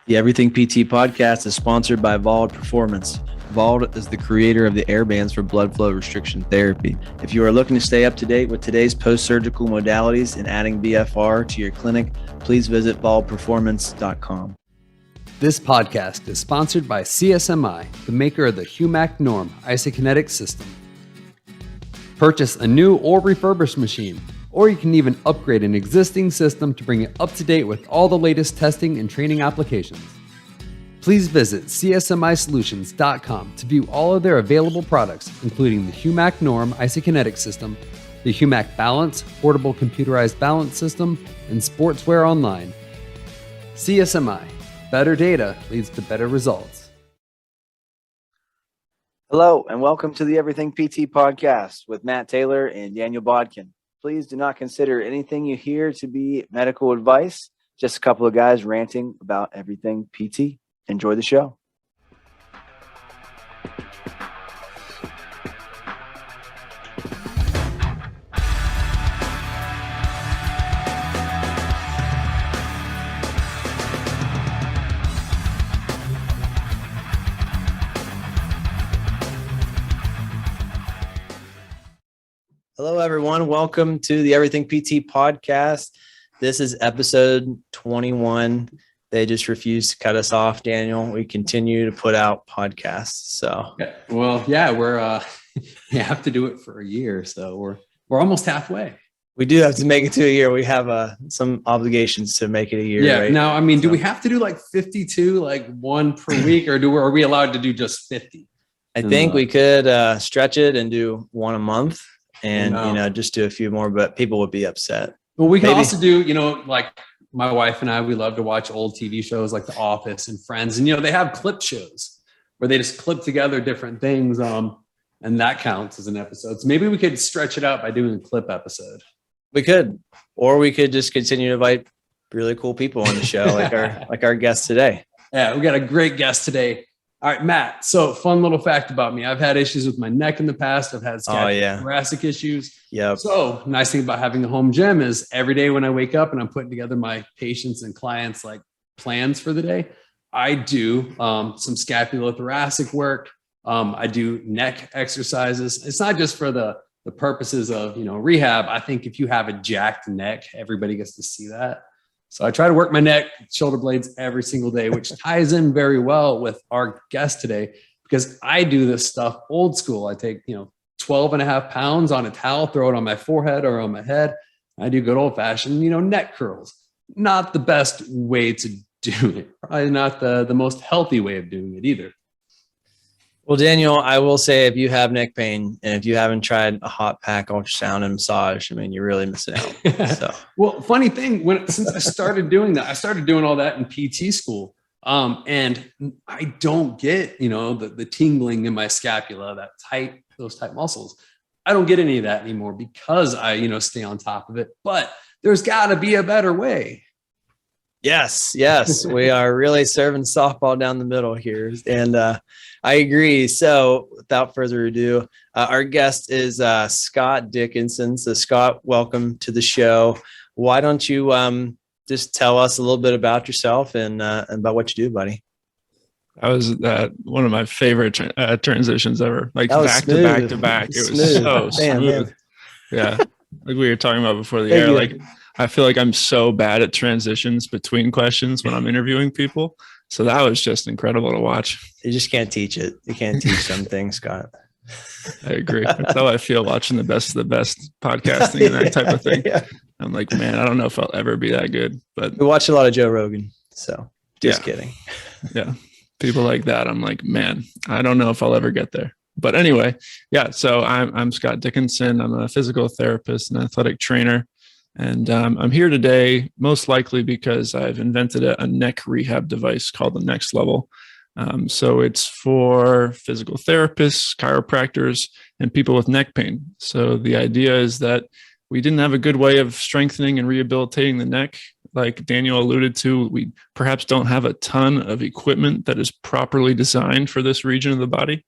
The Everything PT podcast is sponsored by VALD Performance. VALD is the creator of the airbands for blood flow restriction therapy. If you are looking to stay up to date with today's post-surgical modalities and adding VFR to your clinic, please visit valdperformance.com. This podcast is sponsored by CSMI, the maker of the HUMAC Norm isokinetic system. Purchase a new or refurbished machine, or you can even upgrade an existing system to bring it up to date with all the latest testing and training applications. Please visit csmisolutions.com to view all of their available products, including the HUMAC Norm isokinetic system, the HUMAC Balance portable computerized balance system, and Sportswear Online. CSMI, better data leads to better results. Hello, and welcome to the Everything PT podcast with Matt Taylor and Daniel Bodkin. Please do not consider anything you hear to be medical advice. Just a couple of guys ranting about everything PT. Enjoy the show. Hello, everyone. Welcome to the Everything PT podcast. This is episode 21. They just refused to cut us off, Daniel. We continue to put out podcasts. So, we're we have to do it for a year, so we're almost halfway. We do have to make it to a year. We have some obligations to make it a year. Yeah. Right? Now, I mean, do we have to do like 52, like one per week, or are we allowed to do just 50? I think we could stretch it and do one a month. And, just do a few more, but people would be upset. Well, we can also do, like my wife and I, we love to watch old TV shows like The Office and Friends. And, they have clip shows where they just clip together different things. And that counts as an episode. So maybe we could stretch it out by doing a clip episode. We could, or we could just continue to invite really cool people on the show, like our guest today. Yeah, we got a great guest today. All right, Matt. So fun little fact about me. I've had issues with my neck in the past. I've had thoracic issues. Yeah. So nice thing about having a home gym is every day when I wake up and I'm putting together my patients and clients like plans for the day, I do some scapulothoracic work. I do neck exercises. It's not just for the purposes of, rehab. I think if you have a jacked neck, everybody gets to see that. So I try to work my neck, shoulder blades every single day, which ties in very well with our guest today because I do this stuff old school. I take, 12 and a half pounds on a towel, throw it on my forehead or on my head. I do good old fashioned, neck curls. Not the best way to do it. Probably not the most healthy way of doing it either. Well, Daniel, I will say if you have neck pain and if you haven't tried a hot pack ultrasound and massage, you're really missing out. So, well, funny thing, since I started doing that, I started doing all that in PT school. And I don't get, the tingling in my scapula, those tight muscles. I don't get any of that anymore because I, stay on top of it, but there's gotta be a better way. Yes. We are really serving softball down the middle here. And I agree. So without further ado, our guest is Scott Dickenson. So Scott, welcome to the show. Why don't you just tell us a little bit about yourself and about what you do, buddy? That was one of my favorite transitions ever. Like back smooth. to back to back. It was so smooth. Yeah. Like we were talking about before the air, like I feel like I'm so bad at transitions between questions when I'm interviewing people. So that was just incredible to watch. You just can't teach it. You can't teach some things, Scott. I agree. That's how I feel watching the best of the best podcasting and that type of thing. Yeah. I'm like, man, I don't know if I'll ever be that good. But we watch a lot of Joe Rogan. So just kidding. Yeah. People like that. I'm like, man, I don't know if I'll ever get there. But anyway, yeah. So I'm Scott Dickenson. I'm a physical therapist and athletic trainer. And I'm here today, most likely because I've invented a neck rehab device called the NecksLevel. So it's for physical therapists, chiropractors, and people with neck pain. So the idea is that we didn't have a good way of strengthening and rehabilitating the neck. Like Daniel alluded to, we perhaps don't have a ton of equipment that is properly designed for this region of the body.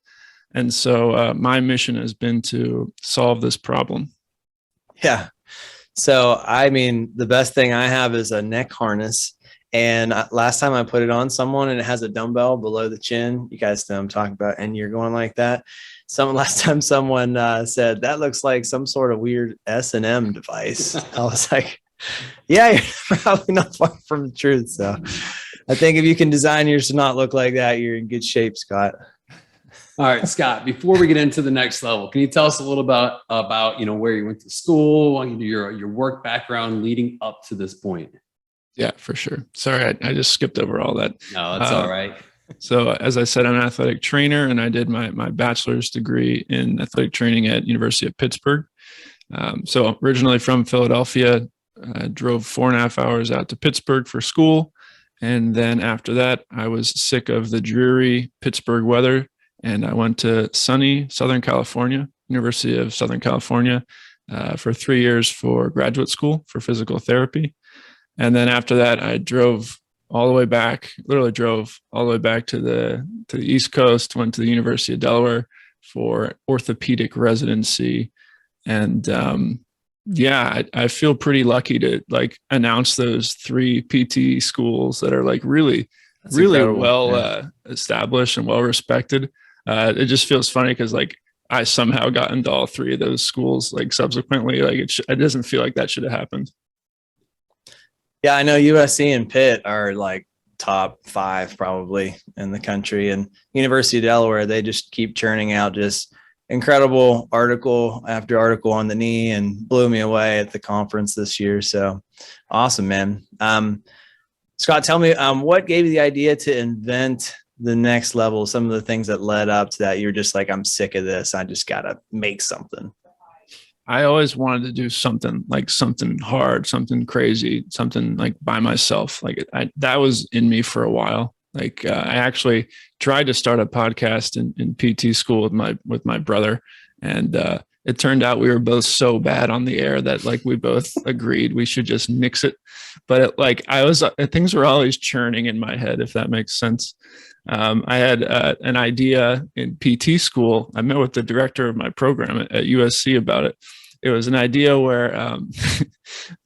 And so my mission has been to solve this problem. Yeah. So, the best thing I have is a neck harness And last time I put it on someone and it has a dumbbell below the chin, you guys know what I'm talking about, and you're going like that. Last time someone said that looks like some sort of weird S&M device. I was like, yeah, you're probably not far from the truth. So I think if you can design yours to not look like that, you're in good shape, Scott. All right, Scott, before we get into the next level, can you tell us a little about where you went to school, your work background leading up to this point? Yeah, for sure. Sorry, I just skipped over all that. No, that's all right. So as I said, I'm an athletic trainer, and I did my bachelor's degree in athletic training at University of Pittsburgh. So originally from Philadelphia, I drove 4.5 hours out to Pittsburgh for school. And then after that, I was sick of the dreary Pittsburgh weather, and I went to sunny Southern California, University of Southern California, for 3 years for graduate school for physical therapy. And then after that, I drove all the way back, literally drove all the way back to the East Coast, went to the University of Delaware for orthopedic residency. And yeah, I feel pretty lucky to like announce those 3 PT schools that are like really well established and well respected. It just feels funny because like I somehow got into all 3 of those schools like subsequently. Like it doesn't feel like that should have happened. Yeah, I know USC and Pitt are like top 5 probably in the country, and University of Delaware, they just keep churning out just incredible article after article on the knee, and blew me away at the conference this year. So awesome, man. Scott, tell me, what gave you the idea to invent the next level? Some of the things that led up to that, you're just like, I'm sick of this. I just got to make something. I always wanted to do something hard, something crazy, something like by myself. Like that was in me for a while. Like I actually tried to start a podcast in PT school with my brother, and it turned out we were both so bad on the air that like we both agreed we should just nix it. But things were always churning in my head, if that makes sense. I had an idea in PT school. I met with the director of my program at USC about it. It was an idea where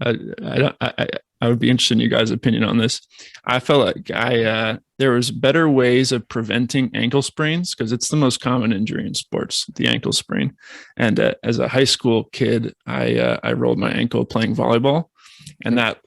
I would be interested in you guys' opinion on this. I felt like there was better ways of preventing ankle sprains, because it's the most common injury in sports, the ankle sprain. And as a high school kid, I rolled my ankle playing volleyball, and that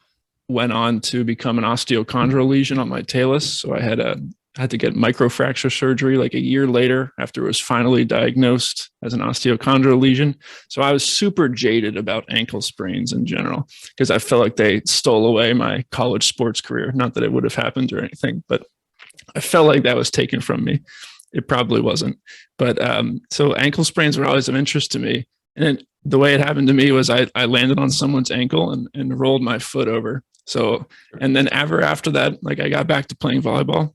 went on to become an osteochondral lesion on my talus. So I had to get microfracture surgery like a year later after it was finally diagnosed as an osteochondral lesion. So I was super jaded about ankle sprains in general, because I felt like they stole away my college sports career. Not that it would have happened or anything, but I felt like that was taken from me. It probably wasn't. But so ankle sprains were always of interest to me. And then the way it happened to me was I landed on someone's ankle and rolled my foot over. So, and then after that, like I got back to playing volleyball.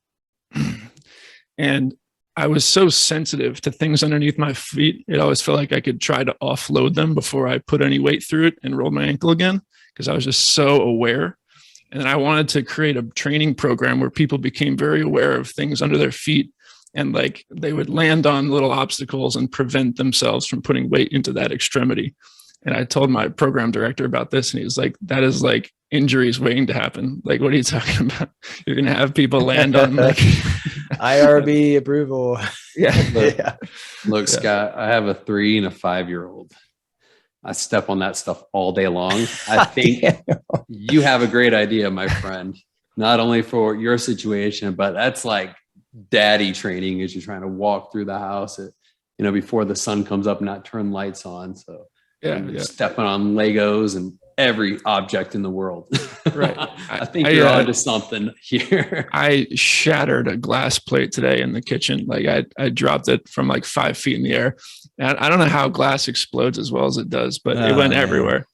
And I was so sensitive to things underneath my feet. It always felt like I could try to offload them before I put any weight through it and roll my ankle again, because I was just so aware. And then I wanted to create a training program where people became very aware of things under their feet, and like they would land on little obstacles and prevent themselves from putting weight into that extremity. And I told my program director about this, and he was like, that is like injuries waiting to happen. Like, what are you talking about? You're going to have people land on like IRB approval. Yeah. Look, Scott, I have a 3 and a 5-year-old. I step on that stuff all day long. I think you have a great idea, my friend, not only for your situation, but that's like daddy training as you're trying to walk through the house before the sun comes up and not turn lights on. So stepping on Legos and every object in the world. Right. I think you're onto something here. I shattered a glass plate today in the kitchen. Like I dropped it from like 5 feet in the air. And I don't know how glass explodes as well as it does, but it went everywhere.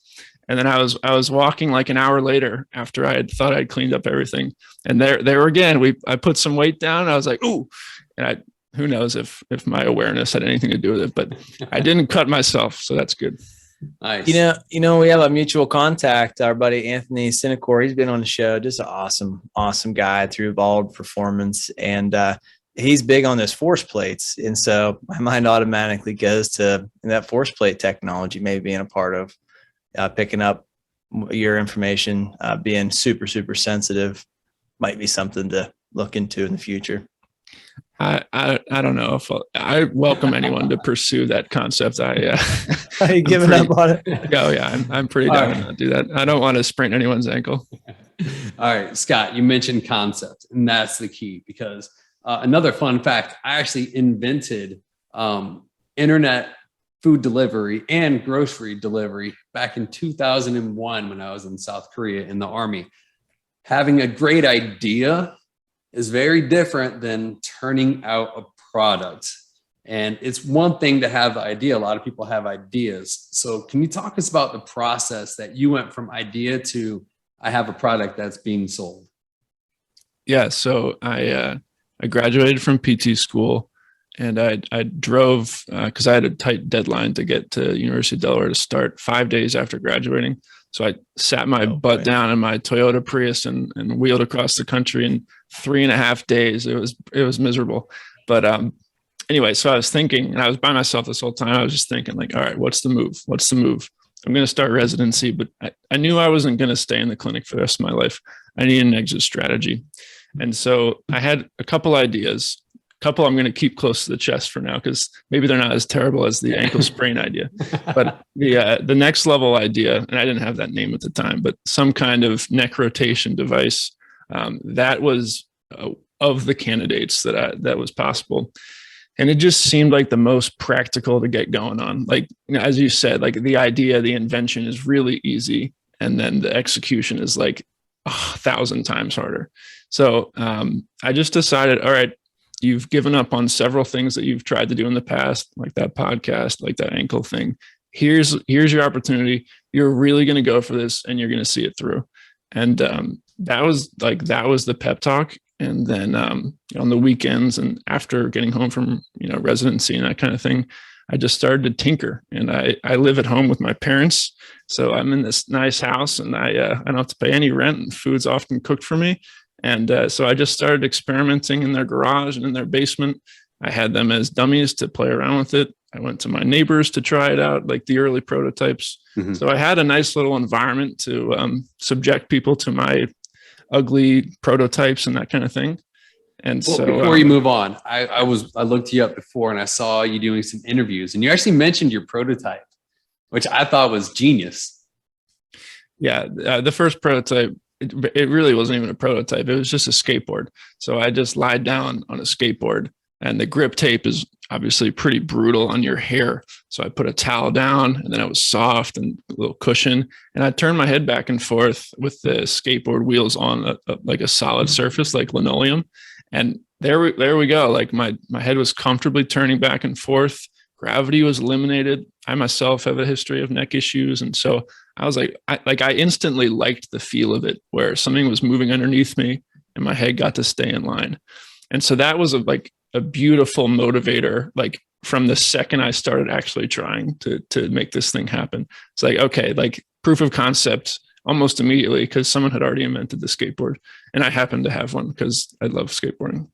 And then I was walking like an hour later after I had thought I'd cleaned up everything. And there again, I put some weight down. And I was like, ooh, and who knows if my awareness had anything to do with it, but I didn't cut myself. So that's good. Nice. You know, we have a mutual contact, our buddy Anthony Sinecor. He's been on the show, just an awesome guy through VALD Performance. And he's big on those force plates. And so my mind automatically goes to that force plate technology, maybe being a part of picking up your information, being super, super sensitive might be something to look into in the future. I don't know if I welcome anyone to pursue that concept. Are you giving up on it? Oh yeah, I'm pretty down to not do that. I don't want to sprain anyone's ankle. All right, Scott, you mentioned concept, and that's the key, because another fun fact, I actually invented internet food delivery and grocery delivery back in 2001 when I was in South Korea in the Army. Having a great idea is very different than turning out a product. And it's one thing to have the idea. A lot of people have ideas. So can you talk us about the process that you went from idea to I have a product that's being sold? Yeah. So I graduated from PT school, and I drove because I had a tight deadline to get to University of Delaware to start 5 days after graduating. So I sat my butt down in my Toyota Prius and wheeled across the country in 3.5 days. It was miserable. But anyway, so I was thinking, and I was by myself this whole time. I was just thinking, like, all right, what's the move? What's the move? I'm going to start residency, but I knew I wasn't going to stay in the clinic for the rest of my life. I needed an exit strategy. And so I had a couple ideas. Couple I'm going to keep close to the chest for now, because maybe they're not as terrible as the ankle sprain idea. But the NecksLevel idea, and I didn't have that name at the time, but some kind of neck rotation device, that was of the candidates that was possible. And it just seemed like the most practical to get going on. Like, as you said, like the idea, the invention is really easy, and then the execution is like 1,000 times harder. So I just decided, all right, you've given up on several things that you've tried to do in the past, like that podcast, like that ankle thing. Here's your opportunity. You're really going to go for this, and you're going to see it through. And that was the pep talk. And then on the weekends and after getting home from residency and that kind of thing, I just started to tinker. And I live at home with my parents, so I'm in this nice house, and I don't have to pay any rent, and food's often cooked for me. And so I just started experimenting in their garage and in their basement. I had them as dummies to play around with it. I went to my neighbors to try it out, like the early prototypes. Mm-hmm. So I had a nice little environment to subject people to my ugly prototypes and that kind of thing. And so before you move on, I looked you up before, and I saw you doing some interviews, and you actually mentioned your prototype, which I thought was genius. Yeah. The first prototype, it really wasn't even a prototype. It was just a skateboard. So I just lied down on a skateboard, and the grip tape is obviously pretty brutal on your hair. So I put a towel down, and then it was soft and a little cushion. And I turned my head back and forth with the skateboard wheels on like a solid surface, like linoleum. And there we go. Like my head was comfortably turning back and forth. Gravity was eliminated. I myself have a history of neck issues. And so I was like, I instantly liked the feel of it, where something was moving underneath me and my head got to stay in line. And so that was a beautiful motivator, like from the second I started actually trying to make this thing happen. It's like, okay, like proof of concept almost immediately, because someone had already invented the skateboard, and I happened to have one because I love skateboarding.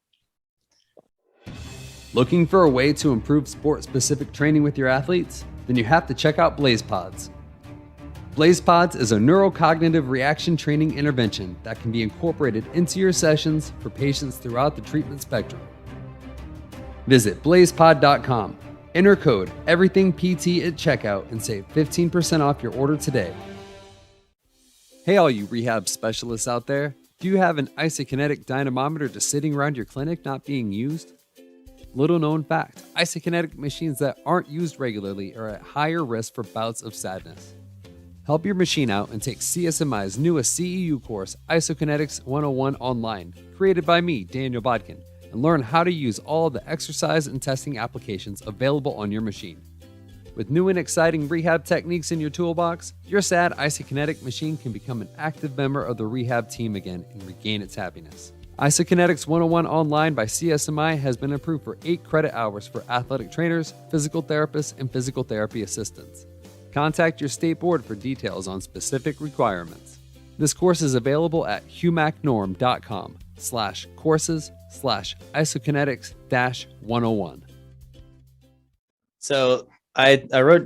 Looking for a way to improve sport-specific training with your athletes? Then you have to check out BlazePods. BlazePods is a neurocognitive reaction training intervention that can be incorporated into your sessions for patients throughout the treatment spectrum. Visit blazepod.com, enter code EVERYTHINGPT at checkout, and save 15% off your order today. Hey, all you rehab specialists out there, do you have an isokinetic dynamometer just sitting around your clinic not being used? Little known fact, isokinetic machines that aren't used regularly are at higher risk for bouts of sadness. Help your machine out and take CSMI's newest CEU course, Isokinetics 101 online, created by me, Daniel Bodkin, and learn how to use all the exercise and testing applications available on your machine. With new and exciting rehab techniques in your toolbox, your sad isokinetic machine can become an active member of the rehab team again and regain its happiness. Isokinetics 101 online by CSMI has been approved for 8 credit hours for athletic trainers, physical therapists, and physical therapy assistants. Contact your state board for details on specific requirements. This course is available at humacnorm.com/courses/isokinetics-101. So I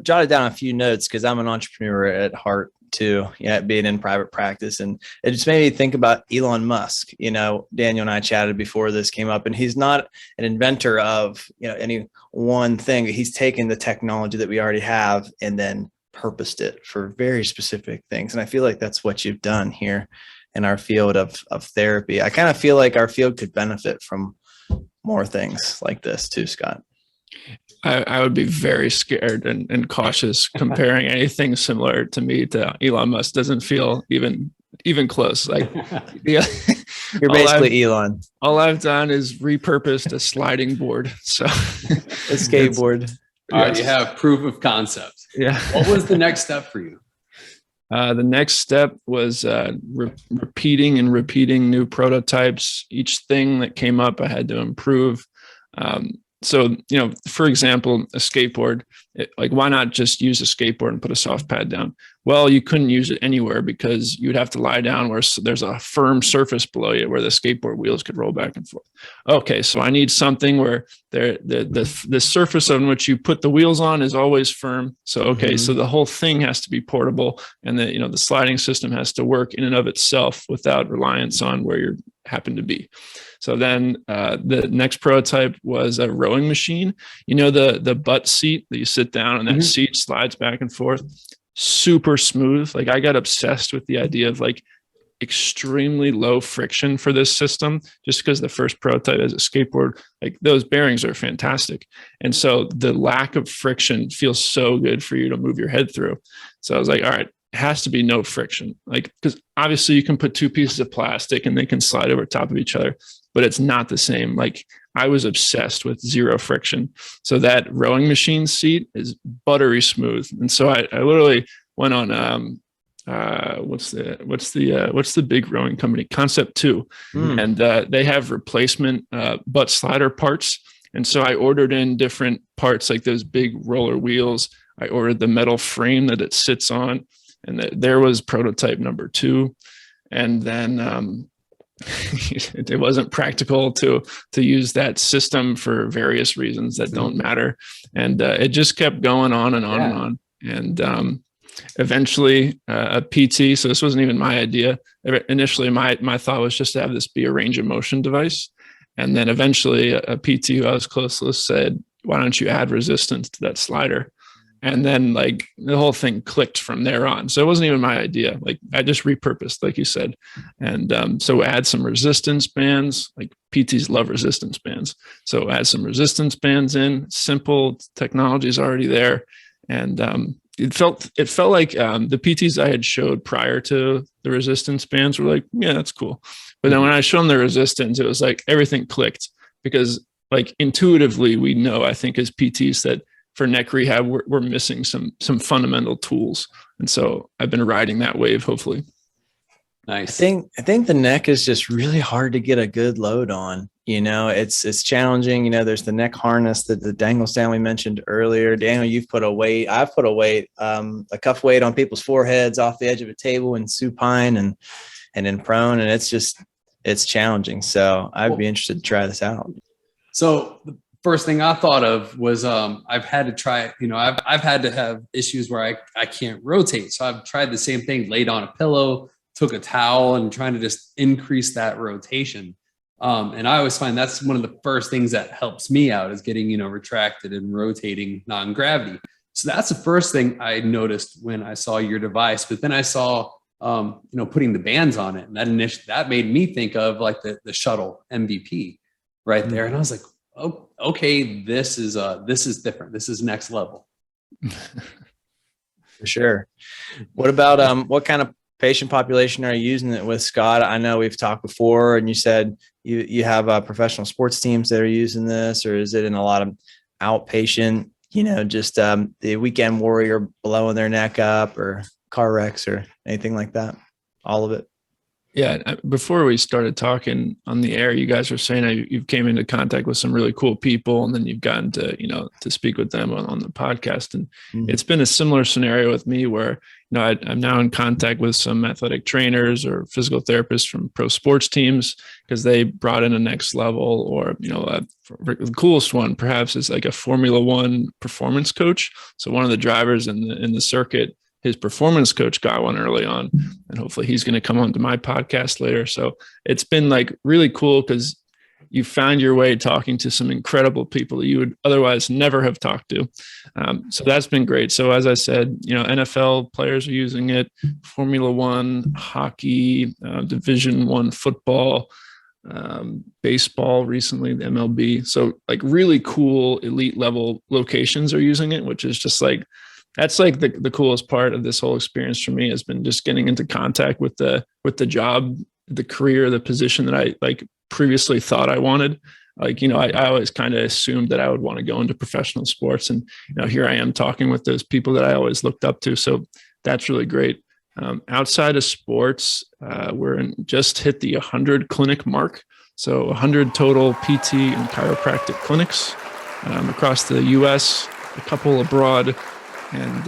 jotted down a few notes because I'm an entrepreneur at heart. too. Yeah, being in private practice. And it just made me think about Elon Musk. You know, Daniel and I chatted before this came up, and he's not an inventor of, you know, any one thing. He's taken the technology that we already have and then purposed it for very specific things. And I feel like that's what you've done here in our field of therapy. I kind of feel like our field could benefit from more things like this too, Scott. I would be very scared and cautious comparing anything similar to me to Elon Musk. Doesn't feel even close. Like, yeah, You're basically Elon. All I've done is repurposed a sliding board. So a skateboard. All right, you have proof of concept. Yeah. What was the next step for you? The next step was repeating new prototypes. Each thing that came up, I had to improve. So, you know, for example, a skateboard, like, why not just use a skateboard and put a soft pad down? Well, you couldn't use it anywhere because you'd have to lie down where there's a firm surface below you where the skateboard wheels could roll back and forth. Okay, so I need something where the surface on which you put the wheels on is always firm. So, okay, so the whole thing has to be portable, and the sliding system has to work in and of itself without reliance on where you happen to be. So then the next prototype was a rowing machine. You know, the butt seat that you sit down and that seat slides back and forth, super smooth. Like, I got obsessed with the idea of like extremely low friction for this system, just because the first prototype as a skateboard, like, those bearings are fantastic. And so the lack of friction feels so good for you to move your head through. So I was like, all right, has to be no friction, like, because obviously you can put two pieces of plastic and they can slide over top of each other, but it's not the same. Like, I was obsessed with zero friction. So that rowing machine seat is buttery smooth. And so I literally went on what's the big rowing company, Concept 2, and they have replacement butt slider parts. And so I ordered in different parts, like those big roller wheels. I ordered the metal frame that it sits on, and there was prototype number 2. And then it wasn't practical to use that system for various reasons that don't matter. And it just kept going on and on and on. And eventually a PT, so this wasn't even my idea. Initially, my thought was just to have this be a range of motion device. And then eventually a PT who I was close with said, why don't you add resistance to that slider? And then, like, the whole thing clicked from there on. So it wasn't even my idea. Like, I just repurposed, like you said. And so add some resistance bands. Like, PTs love resistance bands. So add some resistance bands in. Simple technology is already there. And it felt like the PTs I had showed prior to the resistance bands were like, yeah, that's cool. But then when I showed them the resistance, it was like everything clicked, because, like, intuitively we know, I think, as PTs, that for neck rehab, we're missing some fundamental tools. And so I've been riding that wave, hopefully. Nice. I think the neck is just really hard to get a good load on. You know, it's challenging. You know, there's the neck harness, the dangle stand we mentioned earlier. Daniel, you've put a weight. I've put a weight, a cuff weight on people's foreheads off the edge of a table in supine and in prone. And it's challenging. So I'd be interested to try this out. So the first thing I thought of was I've had to try, I've had to have issues where I can't rotate. So I've tried the same thing, laid on a pillow, took a towel, and trying to just increase that rotation. And I always find that's one of the first things that helps me out, is getting, retracted and rotating non-gravity. So that's the first thing I noticed when I saw your device. But then I saw, putting the bands on it, and that made me think of like the shuttle MVP right there. And I was like, oh, okay, this is different. This is next level. For sure. What about what kind of patient population are you using it with, Scott? I know we've talked before, and you said you have professional sports teams that are using this, or is it in a lot of outpatient, just the weekend warrior blowing their neck up, or car wrecks, or anything like that? All of it. Yeah. Before we started talking on the air, you guys were saying you've came into contact with some really cool people, and then you've gotten to, to speak with them on the podcast. And it's been a similar scenario with me where, I'm now in contact with some athletic trainers or physical therapists from pro sports teams, because they brought in a NecksLevel, or, the coolest one perhaps is like a Formula One performance coach. So one of the drivers in the circuit his performance coach got one early on, and hopefully he's going to come on to my podcast later. So it's been like really cool because you found your way talking to some incredible people that you would otherwise never have talked to. So that's been great. So as I said, NFL players are using it, Formula One, hockey, Division I football, baseball recently, the MLB. So like really cool elite level locations are using it, which is just like, that's like the coolest part of this whole experience for me has been just getting into contact with the job, the career, the position that I like previously thought I wanted. Like, I always kind of assumed that I would want to go into professional sports. And, here I am talking with those people that I always looked up to. So that's really great. Outside of sports, just hit the 100 clinic mark. So 100 total PT and chiropractic clinics across the US, a couple abroad. And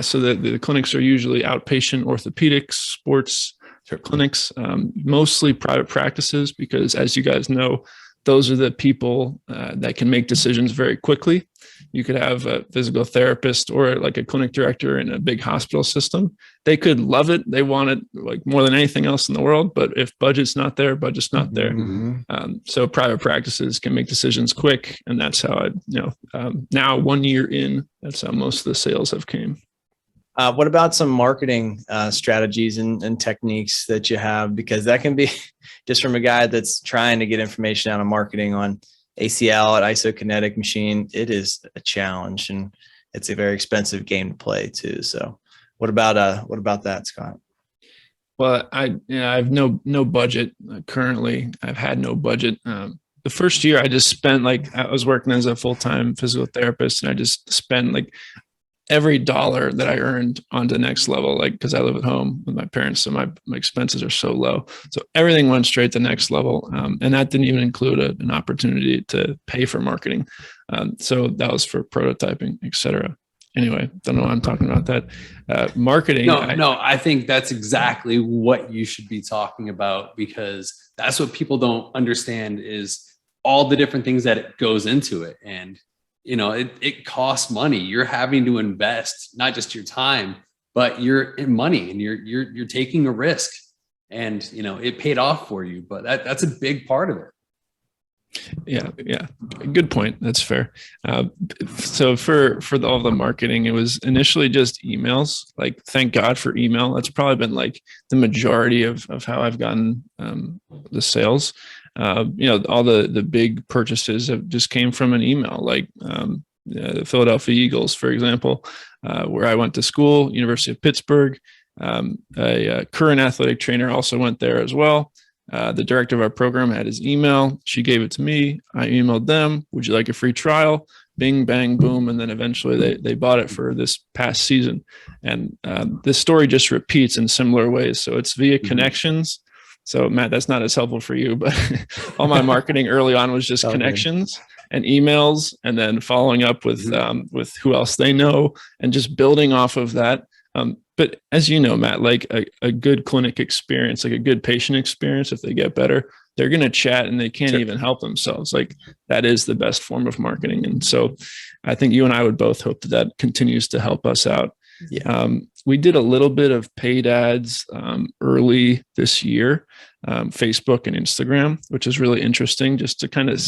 so the clinics are usually outpatient orthopedics, sports clinics, mostly private practices, because as you guys know, those are the people that can make decisions very quickly. You could have a physical therapist or like a clinic director in a big hospital system. They could love it. They want it like more than anything else in the world. But if budget's not there, budget's not there. Mm-hmm. So private practices can make decisions quick. And that's how now 1 year in, that's how most of the sales have came. What about some marketing strategies and techniques that you have? Because that can be just from a guy that's trying to get information out of marketing on ACL at isokinetic machine. It is a challenge, and it's a very expensive game to play too. So what about that, Scott? Well, I have no budget currently. I've had no budget. The first year I just spent I was working as a full-time physical therapist, and I just spent every dollar that I earned onto NecksLevel, because I live at home with my parents, so my expenses are so low. So everything went straight to NecksLevel, and that didn't even include an opportunity to pay for marketing. So that was for prototyping, etc. Anyway, don't know why I'm talking about that. Marketing. No, I think that's exactly what you should be talking about, because that's what people don't understand is all the different things that it goes into it. And it costs money. You're having to invest not just your time, but your money, and you're taking a risk, and it paid off for you. But that's a big part of it. Yeah. Good point. That's fair. So for all the marketing, it was initially just emails. Thank God for email. That's probably been the majority of how I've gotten the sales. All the big purchases have just came from an email, the Philadelphia Eagles, for example, where I went to school, University of Pittsburgh. A current athletic trainer also went there as well. The director of our program had his email. She gave it to me. I emailed them. Would you like a free trial? Bing, bang, boom. And then eventually they bought it for this past season. And this story just repeats in similar ways. So it's via connections. So Matt, that's not as helpful for you, but all my marketing early on was just connections and emails, and then following up with who else they know, and just building off of that. But as you know, Matt, a good clinic experience, a good patient experience, if they get better, they're going to chat and they can't even help themselves. That is the best form of marketing. And so I think you and I would both hope that continues to help us out. Yeah. We did a little bit of paid ads early this year, Facebook and Instagram, which is really interesting. Just to kind of,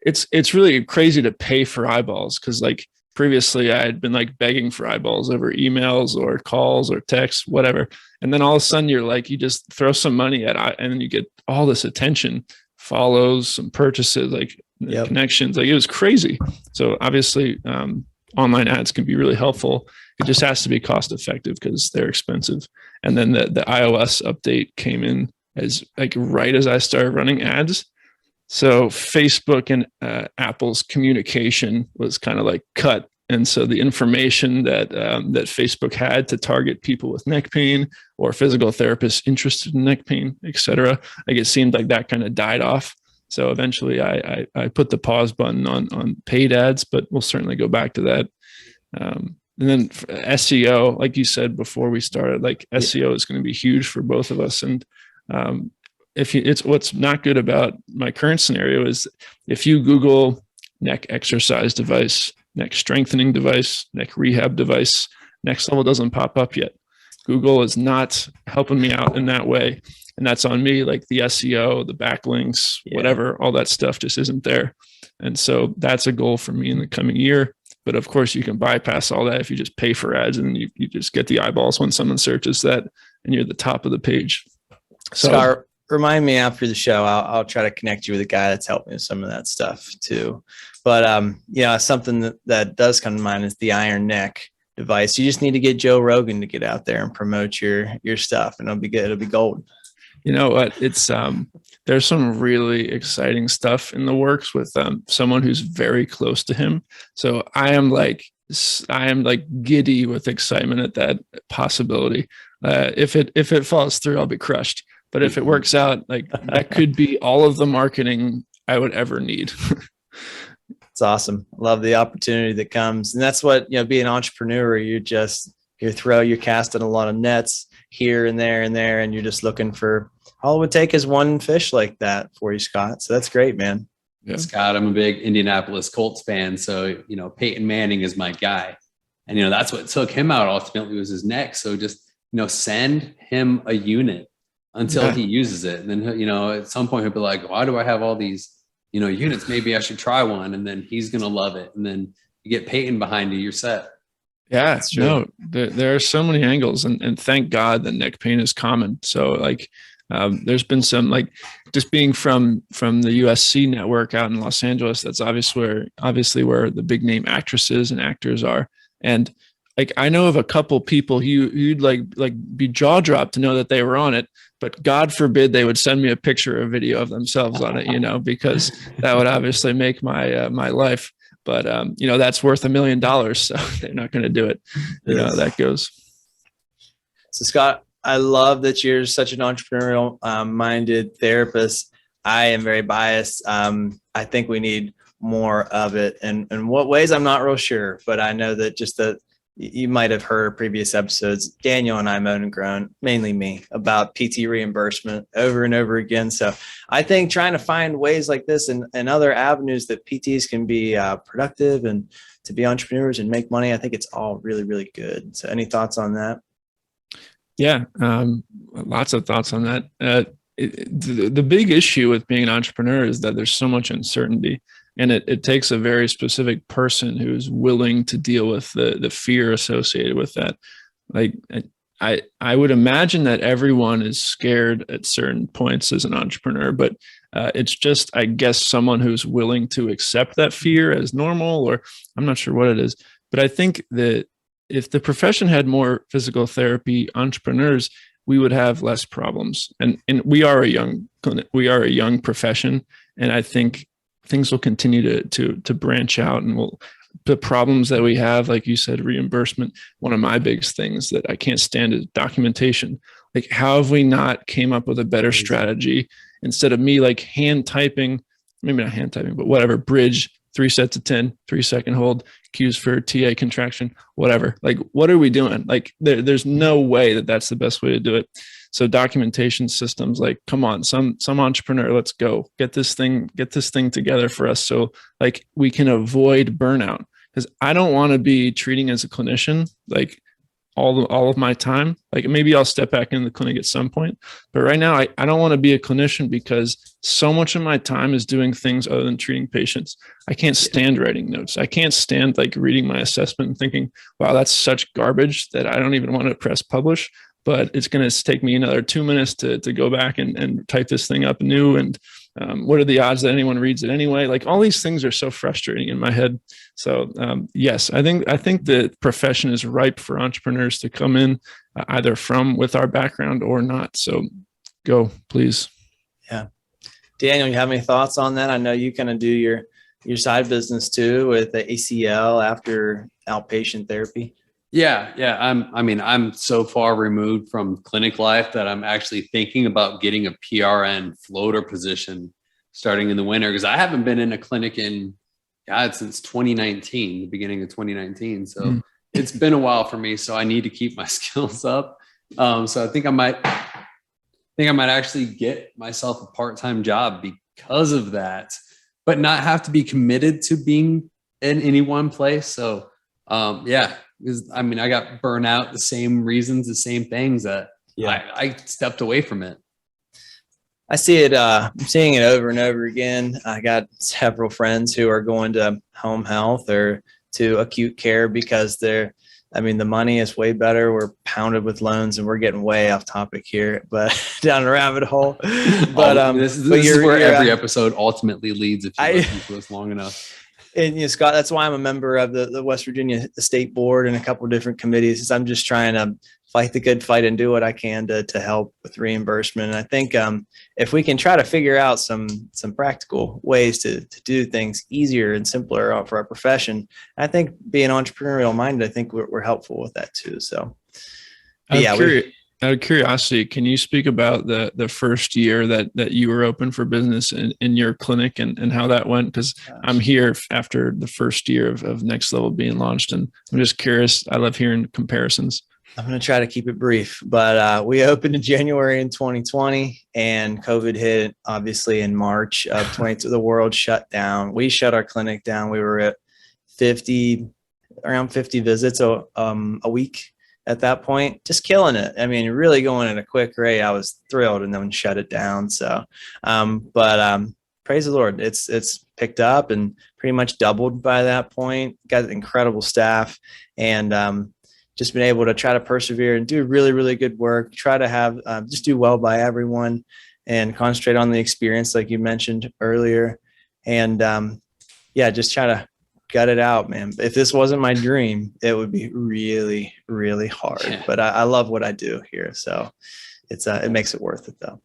it's really crazy to pay for eyeballs, because previously I had been begging for eyeballs over emails or calls or texts, whatever. And then all of a sudden you just throw some money at it, and then you get all this attention, follows, some purchases, connections. It was crazy. So obviously online ads can be really helpful. It just has to be cost effective because they're expensive. And then the iOS update came in as right as I started running ads. So Facebook and Apple's communication was kind of cut. And so the information that Facebook had to target people with neck pain or physical therapists interested in neck pain, et cetera, it seemed like that kind of died off. So eventually I put the pause button on paid ads, but we'll certainly go back to that. And then SEO, like you said before we started, SEO is going to be huge for both of us. And it's what's not good about my current scenario is if you Google neck exercise device, neck strengthening device, neck rehab device, NecksLevel doesn't pop up yet. Google is not helping me out in that way. And that's on me, like the SEO, the backlinks, whatever, all that stuff just isn't there. And so that's a goal for me in the coming year. But of course, you can bypass all that if you just pay for ads and you just get the eyeballs when someone searches that and you're at the top of the page. So Scott, remind me after the show. I'll try to connect you with a guy that's helped me with some of that stuff too. But something that does come to mind is the Iron Neck device. You just need to get Joe Rogan to get out there and promote your stuff, and it'll be good. It'll be gold. You know what? It's there's some really exciting stuff in the works with someone who's very close to him. So I am like giddy with excitement at that possibility. If it falls through, I'll be crushed. But if it works out, like that could be all of the marketing I would ever need. It's awesome. Love the opportunity that comes. And that's what, being an entrepreneur, you're casting a lot of nets here and there, and you're just looking for, all it would take is one fish like that for you, Scott. So that's great, man. Yeah. Scott, I'm a big Indianapolis Colts fan. So, Peyton Manning is my guy. And, that's what took him out ultimately was his neck. So just, send him a unit until he uses it. And then, at some point he'll be like, why do I have all these, units? Maybe I should try one. And then he's going to love it. And then you get Peyton behind you, you're set. Yeah, no, there are so many angles, and thank God that neck pain is common. So there's been some just being from the USC network out in Los Angeles. That's obviously where the big name actresses and actors are. And I know of a couple people you'd be jaw dropped to know that they were on it, but God forbid they would send me a picture or video of themselves on it, because that would obviously make my life. But, that's worth $1 million. So they're not going to do it. That goes. So Scott, I love that you're such an entrepreneurial minded therapist. I am very biased. I think we need more of it. And in what ways, I'm not real sure, but I know that you might have heard previous episodes. Daniel and I moaned and groaned, mainly me, about PT reimbursement over and over again. So I think trying to find ways like this and other avenues that PTs can be productive and to be entrepreneurs and make money, I think it's all really, really good. So any thoughts on that? Yeah, lots of thoughts on that. The big issue with being an entrepreneur is that there's so much uncertainty. And it takes a very specific person who's willing to deal with the fear associated with that. I would imagine that everyone is scared at certain points as an entrepreneur, but it's just, I guess, someone who's willing to accept that fear as normal, or I'm not sure what it is. But I think that if the profession had more physical therapy entrepreneurs, we would have less problems. And we are a young profession, and I think things will continue to branch out, and the problems that we have, like you said, reimbursement. One of my biggest things that I can't stand is documentation. How have we not came up with a better strategy instead of me hand typing, maybe not hand typing, but whatever, bridge, 3 sets of 10, 3-second hold, cues for TA contraction, whatever. What are we doing? There's no way that that's the best way to do it. So documentation systems, come on, some entrepreneur, let's go get this thing together for us. So we can avoid burnout, because I don't want to be treating as a clinician, all of my time. Maybe I'll step back in the clinic at some point, but right now I don't want to be a clinician because so much of my time is doing things other than treating patients. I can't stand writing notes. I can't stand reading my assessment and thinking, wow, that's such garbage that I don't even want to press publish. But it's going to take me another 2 minutes to go back and type this thing up anew. And what are the odds that anyone reads it anyway? All these things are so frustrating in my head. So yes, I think the profession is ripe for entrepreneurs to come in either with our background or not. So go, please. Yeah. Daniel, you have any thoughts on that? I know you kind of do your side business too with the ACL after outpatient therapy. Yeah. I'm so far removed from clinic life that I'm actually thinking about getting a PRN floater position starting in the winter, because I haven't been in a clinic since 2019, the beginning of 2019. So it's been a while for me. So I need to keep my skills up. So I think I might actually get myself a part-time job because of that, but not have to be committed to being in any one place. So Yeah, because I mean, I got burnt out, the same reasons, the same things that I stepped away from it. I see it. I'm seeing it over and over again. I got several friends who are going to home health or to acute care because the money is way better. We're pounded with loans, and we're getting way off topic here, but down a rabbit hole. But this is where every episode ultimately leads if you listen to us long enough. And Scott, that's why I'm a member of the West Virginia State Board and a couple of different committees. Is I'm just trying to fight the good fight and do what I can to help with reimbursement. And I think if we can try to figure out some practical ways to do things easier and simpler for our profession, I think being entrepreneurial minded, I think we're helpful with that too. So, out of curiosity, can you speak about the first year that you were open for business in your clinic and how that went? Because I'm here after the first year of NecksLevel being launched, and I'm just curious. I love hearing comparisons. I'm going to try to keep it brief, but we opened in January in 2020, and COVID hit obviously in March of 2022. The world shut down. We shut our clinic down. We were at around 50 visits a week at that point, just killing it. I mean, really going at a quick rate. I was thrilled, and then shut it down. So, praise the Lord. It's picked up and pretty much doubled by that point. Got incredible staff, and just been able to try to persevere and do really, really good work. Try to have just do well by everyone and concentrate on the experience, like you mentioned earlier. And just try to gut it out, man. If this wasn't my dream, it would be really, really hard. Yeah. But I love what I do here, so it makes it worth it, though.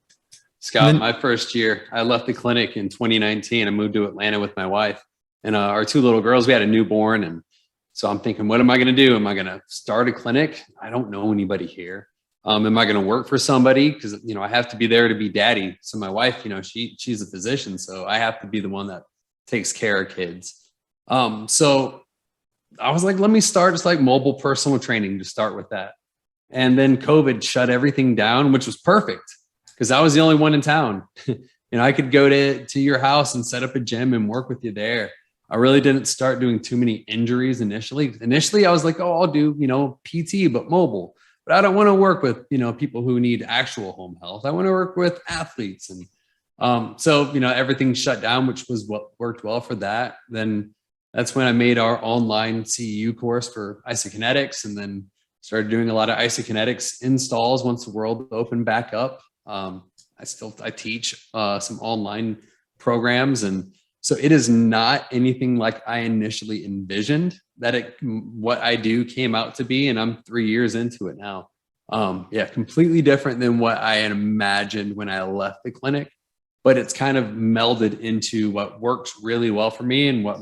Scott, my first year, I left the clinic in 2019. I moved to Atlanta with my wife and our two little girls. We had a newborn, and so I'm thinking, what am I going to do? Am I going to start a clinic? I don't know anybody here. Am I going to work for somebody? Because, I have to be there to be daddy. So my wife, she's a physician, so I have to be the one that takes care of kids. So I was like, let me start just like mobile personal training to start with that. And then COVID shut everything down, which was perfect because I was the only one in town. I could go to your house and set up a gym and work with you there. I really didn't start doing too many injuries initially. Initially, I was like, I'll do, PT, but mobile. But I don't want to work with, people who need actual home health. I want to work with athletes. And so, everything shut down, which was what worked well for that. Then that's when I made our online CEU course for isokinetics, and then started doing a lot of isokinetics installs once the world opened back up. I teach some online programs, and so it is not anything like I initially envisioned that what I do came out to be. And I'm 3 years into it now. Completely different than what I had imagined when I left the clinic, but it's kind of melded into what works really well for me and what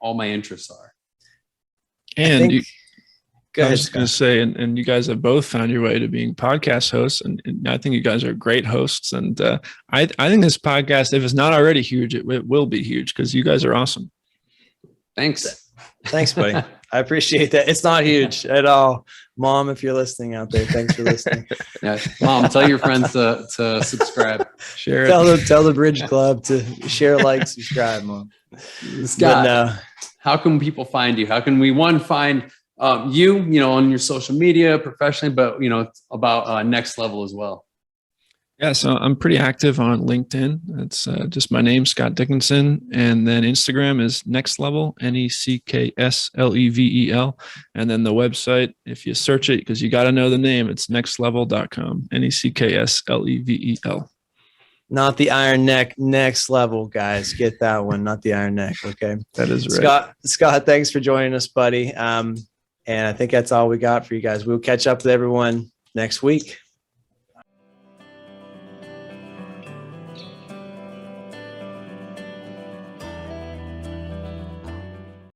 all my interests are. And I was going to say, and you guys have both found your way to being podcast hosts, and I think you guys are great hosts. And I think this podcast, if it's not already huge, it will be huge because you guys are awesome. Thanks, buddy. I appreciate that. It's not huge at all. Mom, if you're listening out there, thanks for listening. Yeah, Mom, tell your friends to subscribe. Share. Tell the Bridge Club to share, like, subscribe, Mom. Scott, how can people find you? How can we find you, on your social media professionally, but, about NecksLevel as well? Yeah, so I'm pretty active on LinkedIn. It's just my name, Scott Dickenson. And then Instagram is NecksLevel, NecksLevel. And then the website, if you search it, because you got to know the name, it's neckslevel.com, NecksLevel. Not the Iron Neck, NecksLevel, guys. Get that one, not the Iron Neck. Okay. That is right. Scott, thanks for joining us, buddy. And I think that's all we got for you guys. We'll catch up with everyone next week.